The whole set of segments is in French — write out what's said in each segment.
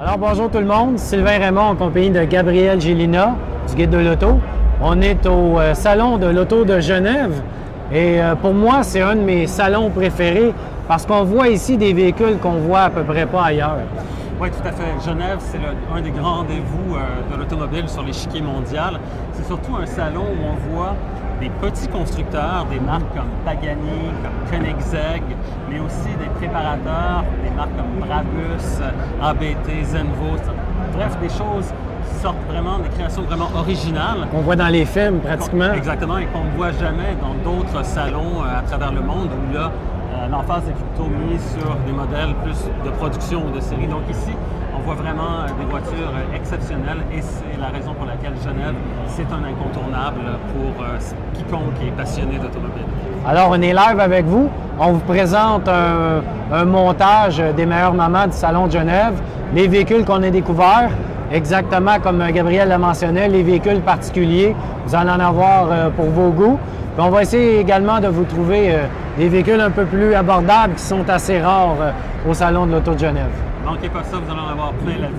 Alors bonjour tout le monde, Sylvain Raymond en compagnie de Gabriel Gélina du Guide de l'Auto. On est au Salon de l'Auto de Genève et pour moi c'est un de mes salons préférés parce qu'on voit ici des véhicules qu'on voit à peu près pas ailleurs. Oui, tout à fait. Genève, c'est un des grands rendez-vous de l'automobile sur l'échiquier mondial. C'est surtout un salon où on voit des petits constructeurs, des marques comme Pagani, comme Koenigsegg, mais aussi des préparateurs, des marques comme Brabus, ABT, Zenvo. Bref, des choses qui sortent vraiment, des créations vraiment originales. On voit dans les films pratiquement. Exactement, et qu'on ne voit jamais dans d'autres salons à travers le monde où là, l'emphase est plutôt mise sur des modèles plus de production ou de série. Donc ici, on voit vraiment des voitures exceptionnelles et c'est la raison pour laquelle Genève, c'est un incontournable pour quiconque est passionné d'automobile. Alors, on est live avec vous. On vous présente un montage des meilleurs moments du Salon de Genève, les véhicules qu'on a découverts, exactement comme Gabriel l'a mentionné, les véhicules particuliers. Vous allez en avoir pour vos goûts. Puis on va essayer également de vous trouver des véhicules un peu plus abordables qui sont assez rares au Salon de l'Auto de Genève. Ne manquez pas ça, vous allez en avoir plein la vue.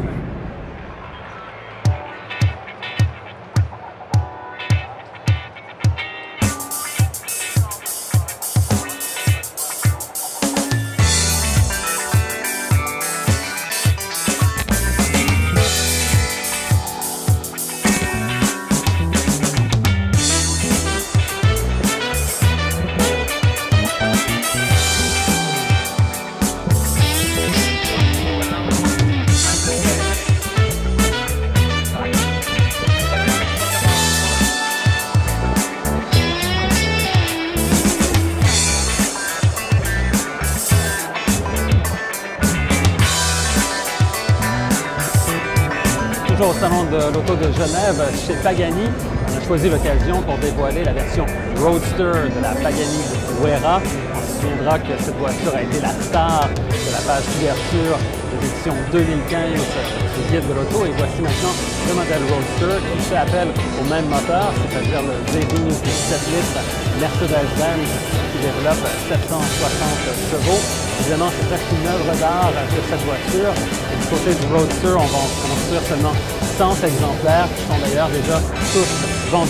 Au Salon de l'Auto de Genève, chez Pagani, on a choisi l'occasion pour dévoiler la version Roadster de la Pagani Huayra. On se souviendra que cette voiture a été la star de la page couverture de l'édition 2015 du Guide de l'Auto. Et voici maintenant le modèle Roadster qui fait appel au même moteur, c'est-à-dire le V12 17 litres Mercedes-Benz qui développe 760 chevaux. Évidemment, c'est presque une œuvre d'art de cette voiture. Et du côté du Roadster, on va en construire seulement 100 exemplaires qui sont d'ailleurs déjà tous vendus.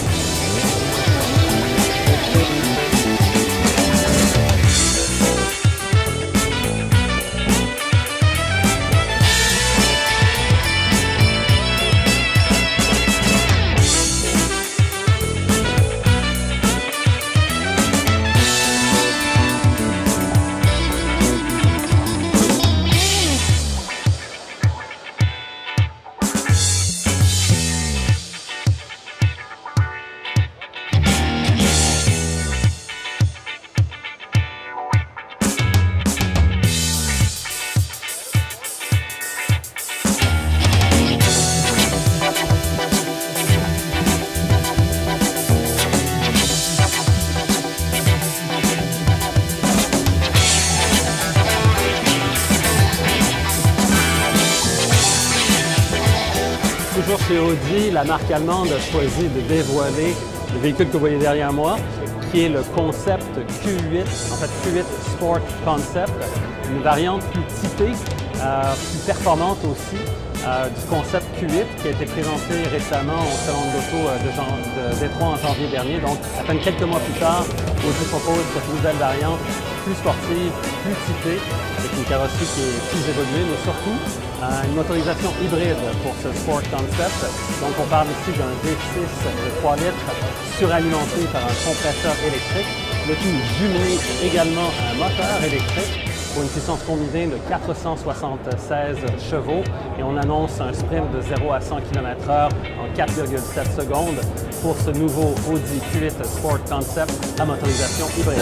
Toujours chez Audi, la marque allemande a choisi de dévoiler le véhicule que vous voyez derrière moi, qui est le concept Q8, en fait Q8 Sport Concept, une variante plus typée, plus performante aussi du concept Q8 qui a été présenté récemment au Salon de l'Auto de Détroit en janvier dernier. Donc, à peine quelques mois plus tard, Audi propose cette nouvelle variante plus sportive, plus typée, avec une carrosserie qui est plus évoluée, mais surtout une motorisation hybride pour ce Sport Concept. Donc, on parle ici d'un V6 de 3 litres suralimenté par un compresseur électrique, le tout jumelé également à un moteur électrique pour une puissance combinée de 476 chevaux et on annonce un sprint de 0 à 100 km/h en 4,7 secondes pour ce nouveau Audi Q8 Sport Concept à motorisation hybride.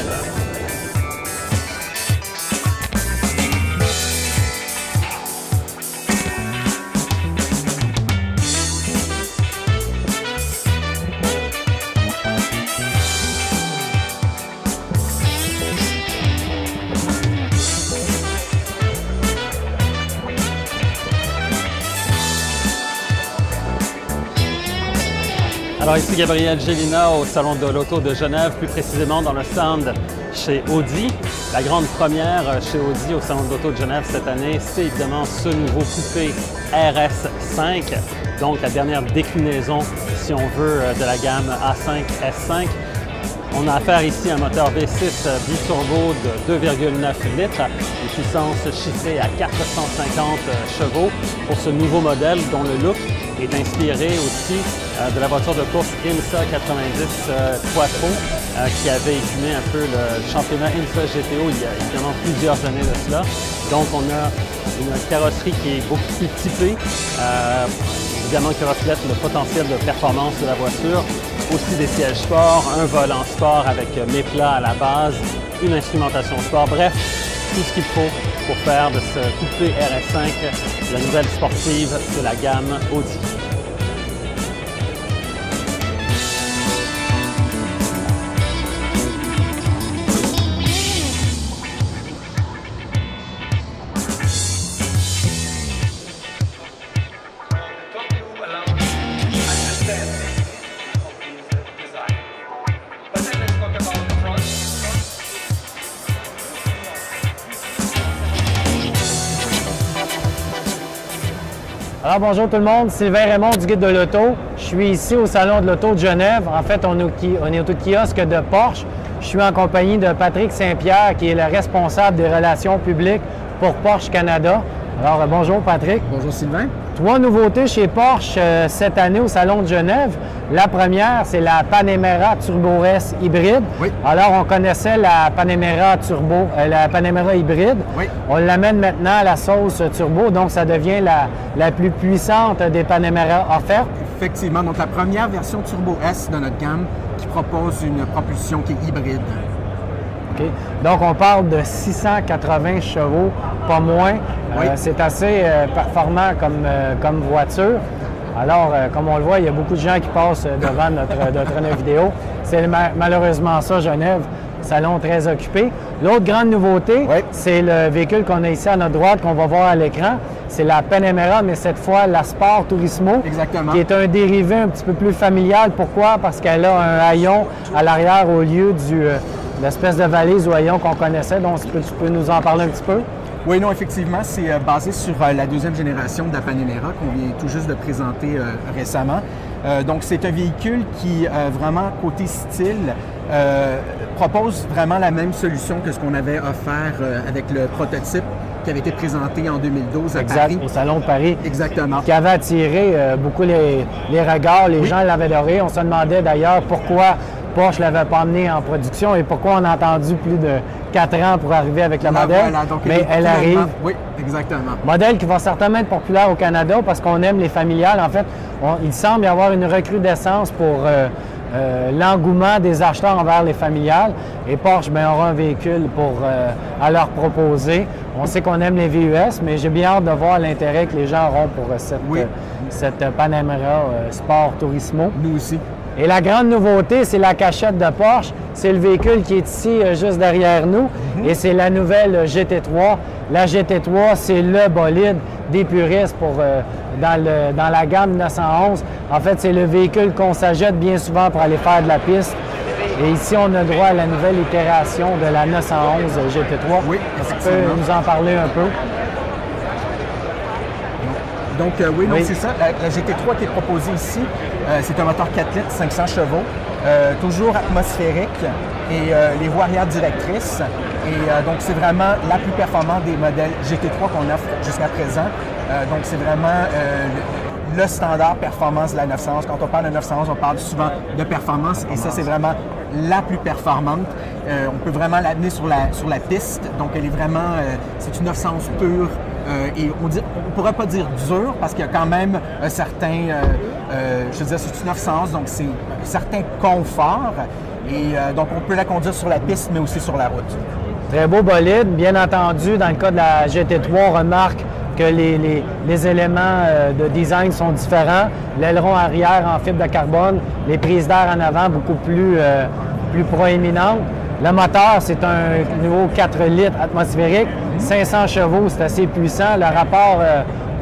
Alors ici Gabriel Gélina au Salon de l'Auto de Genève, plus précisément dans le stand chez Audi. La grande première chez Audi au Salon de l'Auto de Genève cette année, c'est évidemment ce nouveau coupé RS5, donc la dernière déclinaison, si on veut, de la gamme A5 S5. On a affaire ici à un moteur V6 biturbo de 2,9 litres, une puissance chiffrée à 450 chevaux pour ce nouveau modèle dont le look est inspiré aussi de la voiture de course IMSA 90 Quattro qui avait écumé un peu le championnat IMSA GTO il y a évidemment plusieurs années de cela. Donc on a une carrosserie qui est beaucoup plus typée, évidemment qui reflète le potentiel de performance de la voiture. Aussi des sièges sport, un volant sport avec méplats à la base, une instrumentation sport, bref, tout ce qu'il faut pour faire de ce coupé RS5 la nouvelle sportive de la gamme Audi. Alors bonjour tout le monde, Sylvain Raymond du Guide de l'Auto. Je suis ici au Salon de l'Auto de Genève. En fait, on est au tout kiosque de Porsche. Je suis en compagnie de Patrick Saint-Pierre, qui est le responsable des relations publiques pour Porsche Canada. Alors bonjour Patrick. Bonjour Sylvain. 3 nouveautés chez Porsche cette année au Salon de Genève. La première, c'est la Panamera Turbo S hybride. Oui. Alors, on connaissait la Panamera Turbo, la Panamera hybride. Oui. On l'amène maintenant à la sauce turbo, donc ça devient la plus puissante des Panamera offertes. Effectivement, donc la première version Turbo S de notre gamme qui propose une propulsion qui est hybride. Okay. Donc, on parle de 680 chevaux, pas moins. Oui. C'est assez performant comme voiture. Alors, comme on le voit, il y a beaucoup de gens qui passent devant notre vidéo. C'est malheureusement ça, Genève, salon très occupé. L'autre grande nouveauté, oui, c'est le véhicule qu'on a ici à notre droite, qu'on va voir à l'écran. C'est la Panamera, mais cette fois, la Sport Turismo. Exactement. Qui est un dérivé un petit peu plus familial. Pourquoi? Parce qu'elle a un haillon à l'arrière au lieu de l'espèce de valise ou haillon qu'on connaissait. Donc, tu peux nous en parler un petit peu? Oui, non, effectivement, c'est basé sur la deuxième génération de la Panamera qu'on vient tout juste de présenter récemment. Donc, c'est un véhicule qui, vraiment, côté style, propose vraiment la même solution que ce qu'on avait offert avec le prototype qui avait été présenté en 2012 à Paris. Au Salon de Paris. Exactement. Qui avait attiré beaucoup les regards. Les gens l'avaient adoré. On se demandait d'ailleurs pourquoi Porsche ne l'avait pas amené en production et pourquoi on a attendu plus de 4 ans pour arriver avec le modèle. Voilà, donc mais elle arrive. Oui, exactement. Modèle qui va certainement être populaire au Canada parce qu'on aime les familiales. En fait, il semble y avoir une recrudescence pour l'engouement des acheteurs envers les familiales. Et Porsche aura un véhicule à leur proposer. On sait qu'on aime les VUS, mais j'ai bien hâte de voir l'intérêt que les gens auront pour cette Panamera Sport Turismo. Nous aussi. Et la grande nouveauté, c'est la cachette de Porsche. C'est le véhicule qui est ici, juste derrière nous. Et c'est la nouvelle GT3. La GT3, c'est le bolide des puristes dans la gamme 911. En fait, c'est le véhicule qu'on s'achète bien souvent pour aller faire de la piste. Et ici, on a droit à la nouvelle itération de la 911 GT3. Oui, tu peux nous en parler un peu? Donc, oui, c'est ça. La GT3 qui est proposée ici, c'est un moteur 4 litres, 500 chevaux, toujours atmosphérique et les roues arrière directrices. Et donc, c'est vraiment la plus performante des modèles GT3 qu'on offre jusqu'à présent. Donc, c'est vraiment le standard performance de la 911. Quand on parle de 911, on parle souvent de performance et ça, c'est vraiment la plus performante. On peut vraiment l'amener sur la piste. Donc, elle est vraiment, c'est une 911 pure. Et on ne pourrait pas dire dur parce qu'il y a quand même un certain, je veux dire, c'est une 911, donc c'est un certain confort. Et donc, on peut la conduire sur la piste, mais aussi sur la route. Très beau bolide. Bien entendu, dans le cas de la GT3, on remarque que les éléments de design sont différents. L'aileron arrière en fibre de carbone, les prises d'air en avant beaucoup plus proéminentes. Le moteur, c'est un niveau 4 litres atmosphérique, 500 chevaux, c'est assez puissant. Le rapport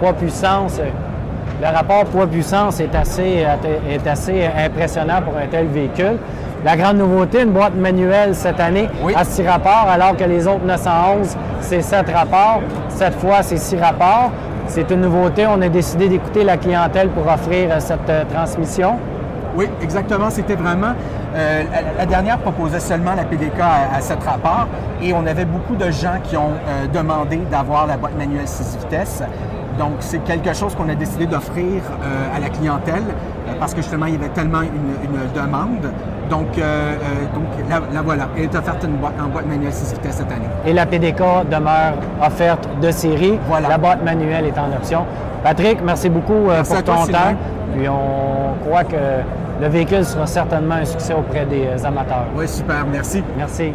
poids-puissance Le rapport poids-puissance est assez impressionnant pour un tel véhicule. La grande nouveauté, une boîte manuelle cette année à 6 rapports, alors que les autres 911, c'est 7 rapports. Cette fois, c'est 6 rapports. C'est une nouveauté. On a décidé d'écouter la clientèle pour offrir cette transmission. Oui, exactement. C'était vraiment... la dernière proposait seulement la PDK à 7 rapports et on avait beaucoup de gens qui ont demandé d'avoir la boîte manuelle 6 vitesses. Donc, c'est quelque chose qu'on a décidé d'offrir à la clientèle parce que justement, il y avait tellement une demande. Donc la voilà. Elle est offerte en boîte manuelle 6 vitesses cette année. Et la PDK demeure offerte de série. Voilà. La boîte manuelle est en option. Patrick, merci beaucoup pour ton temps. Puis on croit que le véhicule sera certainement un succès auprès des amateurs. Oui, super. Merci. Merci.